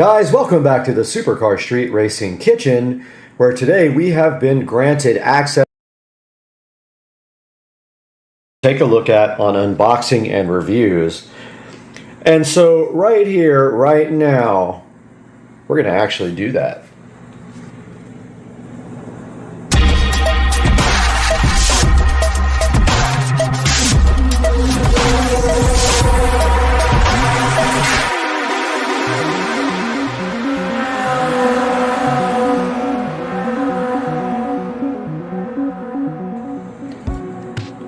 Guys, welcome back to the Supercar Street Racing Kitchen, where today we have been granted access to take a look at on unboxing and reviews. And so right here, right now, we're going to actually do that.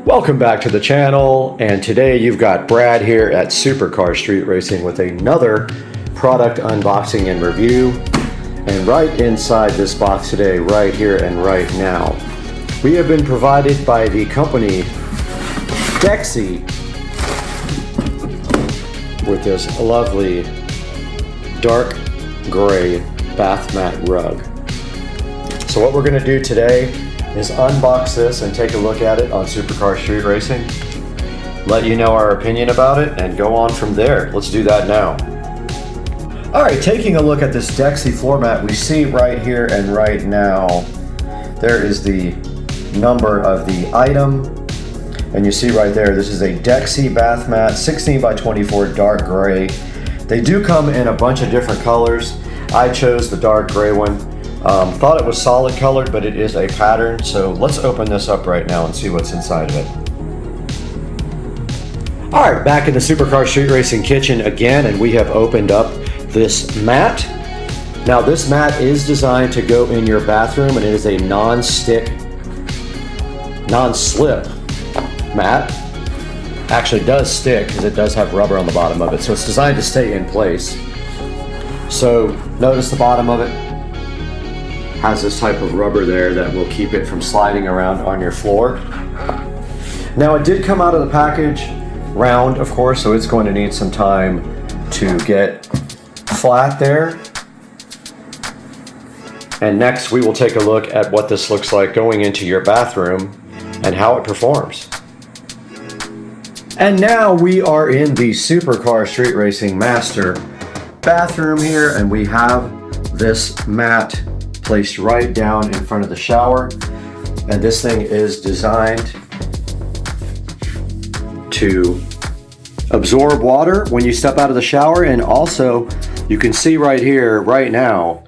Welcome back to the channel, and today you've got Brad here at Supercar Street Racing with another product unboxing and review. And right inside this box today, right here and right now, we have been provided by the company Dexi with this lovely dark gray bath mat rug. So what we're going to do today is unbox this and take a look at it on Supercar Street Racing, let you know our opinion about it, and go on from there. Let's do that now. Alright, taking a look at this Dexi floor mat, we see right here and right now there is the number of the item, and you see right there this is a Dexi bath mat, 16 by 24 dark gray. They do come in a bunch of different colors. I chose the dark gray one. Thought it was solid colored, but it is a pattern. So let's open this up right now and see what's inside of it. All right, back in the Supercar Street Racing Kitchen again, and we have opened up this mat. Now this mat is designed to go in your bathroom, and it is a non-slip mat. Actually does stick because it does have rubber on the bottom of it. So it's designed to stay in place. So notice the bottom of it has this type of rubber there that will keep it from sliding around on your floor. Now it did come out of the package round, of course, so it's going to need some time to get flat there. And next we will take a look at what this looks like going into your bathroom and how it performs. And now we are in the Supercar Street Racing Master bathroom here, and we have this mat placed right down in front of the shower, and this thing is designed to absorb water when you step out of the shower. And also you can see right here right now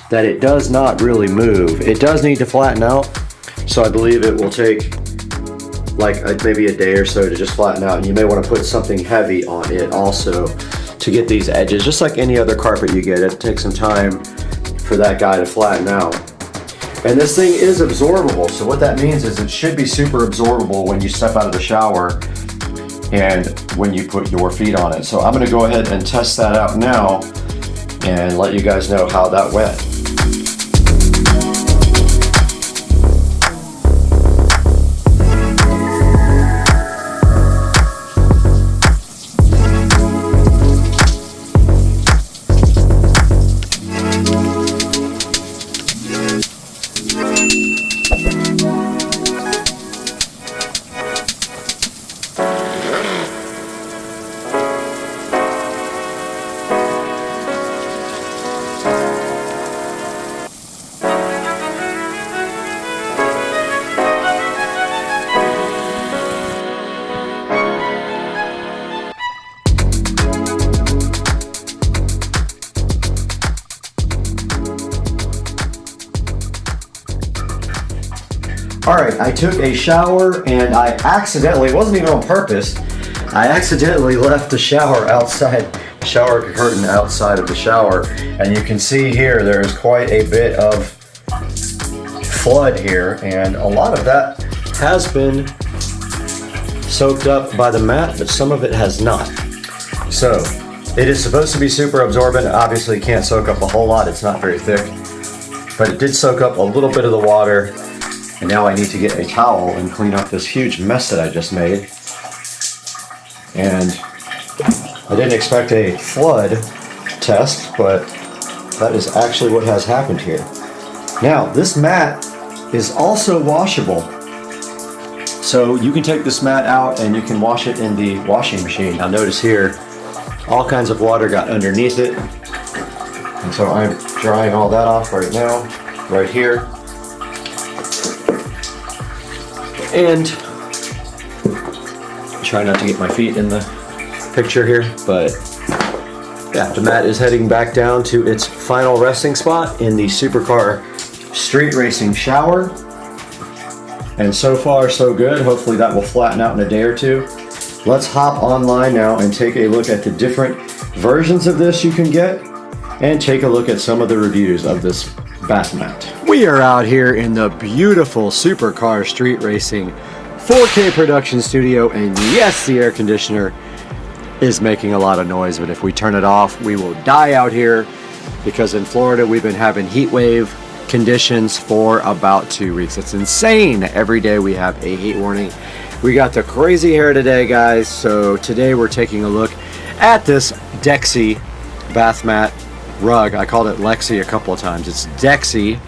that it does not really move. It does need to flatten out, so I believe it will take like maybe a day or so to just flatten out, and you may want to put something heavy on it also to get these edges. Just like any other carpet you get, it takes some time for that guy to flatten out. And this thing is absorbable, so what that means is it should be super absorbable when you step out of the shower and when you put your feet on it. So I'm going to go ahead and test that out now and let you guys know how that went. Alright, I took a shower and I accidentally, it wasn't even on purpose, I accidentally left the shower outside, the shower curtain outside of the shower, and you can see here there is quite a bit of flood here, and a lot of that has been soaked up by the mat, but some of it has not. So it is supposed to be super absorbent. Obviously it can't soak up a whole lot, it's not very thick, but it did soak up a little bit of the water. And now I need to get a towel and clean up this huge mess that I just made. And I didn't expect a flood test, but that is actually what has happened here. Now, this mat is also washable. So you can take this mat out and you can wash it in the washing machine. Now notice here, all kinds of water got underneath it. And so I'm drying all that off right now, right here. And try not to get my feet in the picture here, but yeah, the mat is heading back down to its final resting spot in the supercar street racing shower. And so far so good. Hopefully that will flatten out in a day or two. Let's hop online now and take a look at the different versions of this you can get, and take a look at some of the reviews of this bath mat. We are out here in the beautiful supercar street racing 4K production studio, and yes, the air conditioner is making a lot of noise, but if we turn it off, we will die out here, because in Florida we've been having heat wave conditions for about 2 weeks. It's insane. Every day we have a heat warning. We got the crazy hair today, guys, so today we're taking a look at this Dexi bath mat rug. I called it Lexi a couple of times. It's Dexi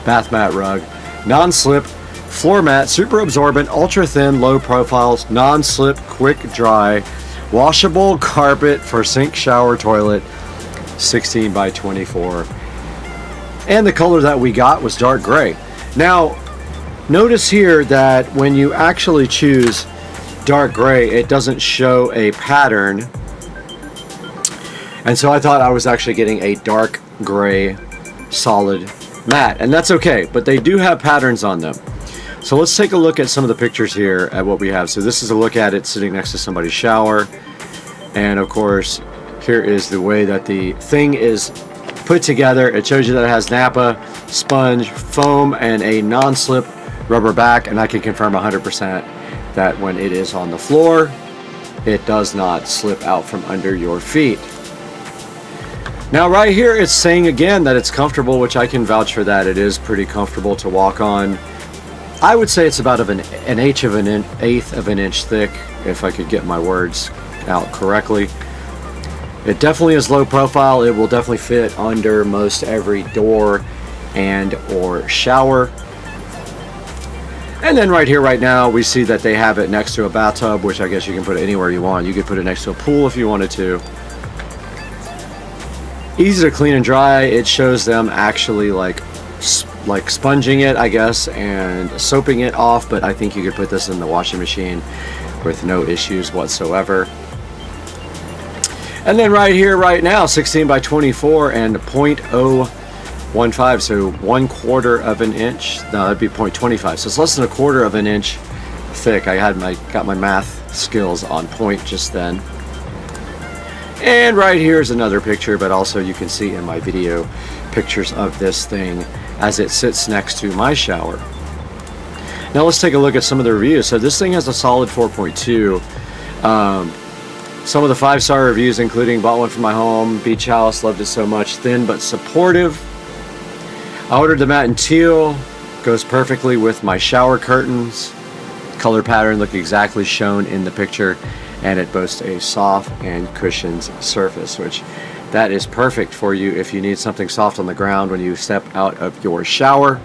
bath mat rug, non-slip floor mat, super absorbent, ultra thin, low profiles, non-slip, quick dry, washable carpet for sink, shower, toilet, 16 by 24. And the color that we got was dark gray. Now, notice here that when you actually choose dark gray, it doesn't show a pattern. And so I thought I was actually getting a dark gray solid mat, and that's okay, but they do have patterns on them. So let's take a look at some of the pictures here at what we have. So this is a look at it sitting next to somebody's shower. And of course, here is the way that the thing is put together. It shows you that it has Napa, sponge, foam, and a non-slip rubber back. And I can confirm 100% that when it is on the floor, it does not slip out from under your feet. Now right here, it's saying again that it's comfortable, which I can vouch for that. It is pretty comfortable to walk on. I would say it's about an eighth of an inch thick, if I could get my words out correctly. It definitely is low profile. It will definitely fit under most every door and or shower. And then right here, right now, we see that they have it next to a bathtub, which I guess you can put it anywhere you want. You could put it next to a pool if you wanted to. Easy to clean and dry. It shows them actually like sponging it, I guess, and soaping it off, but I think you could put this in the washing machine with no issues whatsoever. And then right here, right now, 16 by 24 and 0.015, so 1/4 of an inch. No, that'd be 0.25, so it's less than 1/4 of an inch thick. I got my math skills on point just then. And right here is another picture, but also you can see in my video pictures of this thing as it sits next to my shower. Now let's take a look at some of the reviews. So this thing has a solid 4.2. Some of the 5-star reviews, including bought one for my home, beach house, loved it so much, thin but supportive. I ordered the mat in teal, goes perfectly with my shower curtains. Color pattern look exactly shown in the picture, and it boasts a soft and cushioned surface, which that is perfect for you if you need something soft on the ground when you step out of your shower.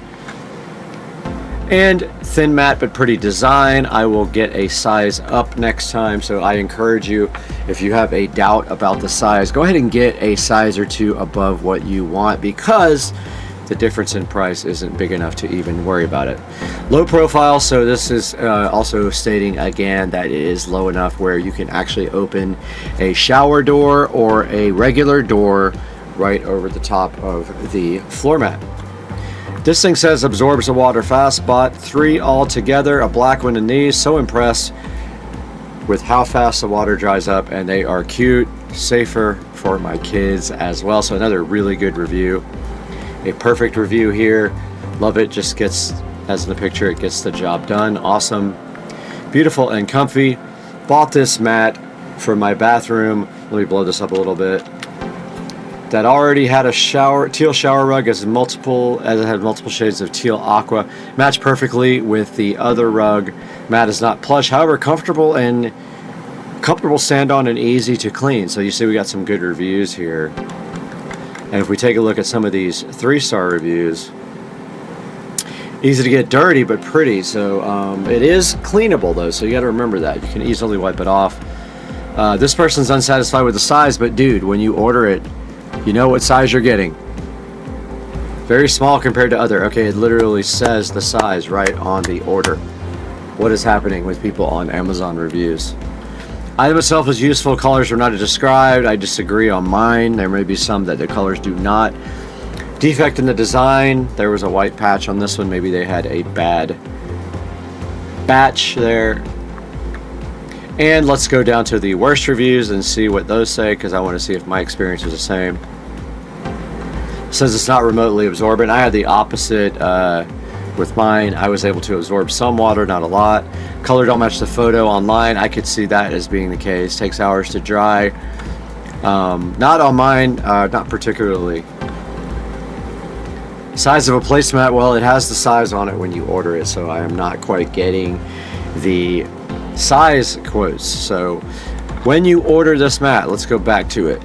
And thin mat but pretty design. I will get a size up next time, so I encourage you, if you have a doubt about the size, go ahead and get a size or two above what you want, because the difference in price isn't big enough to even worry about it. Low profile, so this is also stating again that it is low enough where you can actually open a shower door or a regular door right over the top of the floor mat. This thing says absorbs the water fast. Bought 3 all together, a black one in these. So impressed with how fast the water dries up, and they are cute, safer for my kids as well. So another really good review. A perfect review here. Love it. Just gets, as in the picture, it gets the job done. Awesome. Beautiful and comfy. Bought this mat for my bathroom. Let me blow this up a little bit. That already had a teal shower rug as it had multiple shades of teal aqua. Matched perfectly with the other rug. Mat is not plush, however comfortable stand on and easy to clean. So you see we got some good reviews here. And if we take a look at some of these 3-star reviews, easy to get dirty but pretty. So it is cleanable though, so you got to remember that. You can easily wipe it off. This person's unsatisfied with the size, but dude, when you order it you know what size you're getting. Very small compared to other. Okay, it literally says the size right on the order. What is happening with people on Amazon reviews? Item itself is useful. Colors are not described. I disagree on mine. There may be some that the colors do not. Defect in the design. There was a white patch on this one. Maybe they had a bad batch there. And let's go down to the worst reviews and see what those say, because I want to see if my experience was the same. It says it's not remotely absorbent. I had the opposite with mine. I was able to absorb some water, not a lot. Color don't match the photo online. I could see that as being the case. Takes hours to dry. Not on mine, not particularly. Size of a placemat, well, it has the size on it when you order it, so I am not quite getting the size quotes. So when you order this mat, let's go back to it.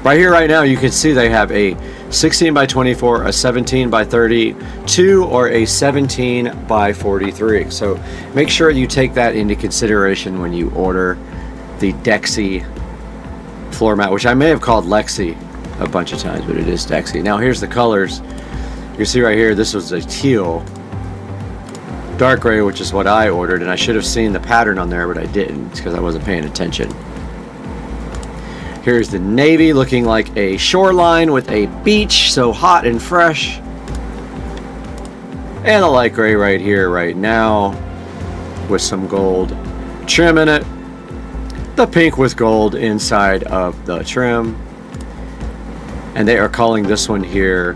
Right here, right now, you can see they have a 16 by 24, a 17 by 32, or a 17 by 43. So make sure you take that into consideration when you order the Dexi floor mat, which I may have called Lexi a bunch of times, but it is Dexi. Now here's the colors. You can see right here, this was a teal, dark gray, which is what I ordered, and I should have seen the pattern on there, but I didn't because I wasn't paying attention. Here's the navy, looking like a shoreline with a beach, so hot and fresh. And the light gray right here, right now, with some gold trim in it. The pink with gold inside of the trim. And they are calling this one here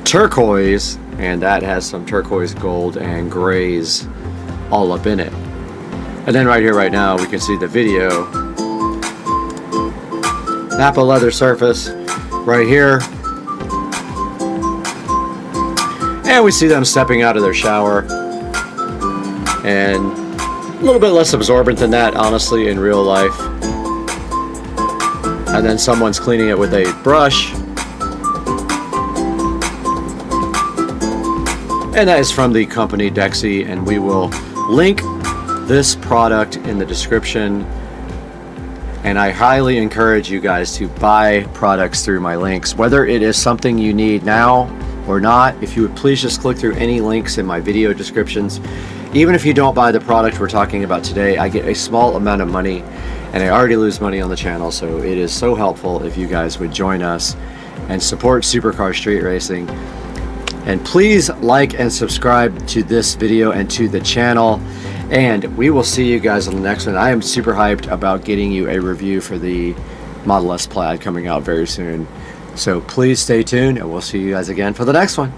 Turquoise, and that has some turquoise, gold, and grays all up in it. And then right here, right now, we can see the video. Napa leather surface right here. And we see them stepping out of their shower. And a little bit less absorbent than that, honestly, in real life. And then someone's cleaning it with a brush. And that is from the company Dexi, and we will link this product in the description. And I highly encourage you guys to buy products through my links, whether it is something you need now or not. If you would please just click through any links in my video descriptions. Even if you don't buy the product we're talking about today, I get a small amount of money, and I already lose money on the channel, so it is so helpful if you guys would join us and support Supercar Street Racing. And please like and subscribe to this video and to the channel, and we will see you guys on the next one. I am super hyped about getting you a review for the Model S Plaid coming out very soon. So please stay tuned, and we'll see you guys again for the next one.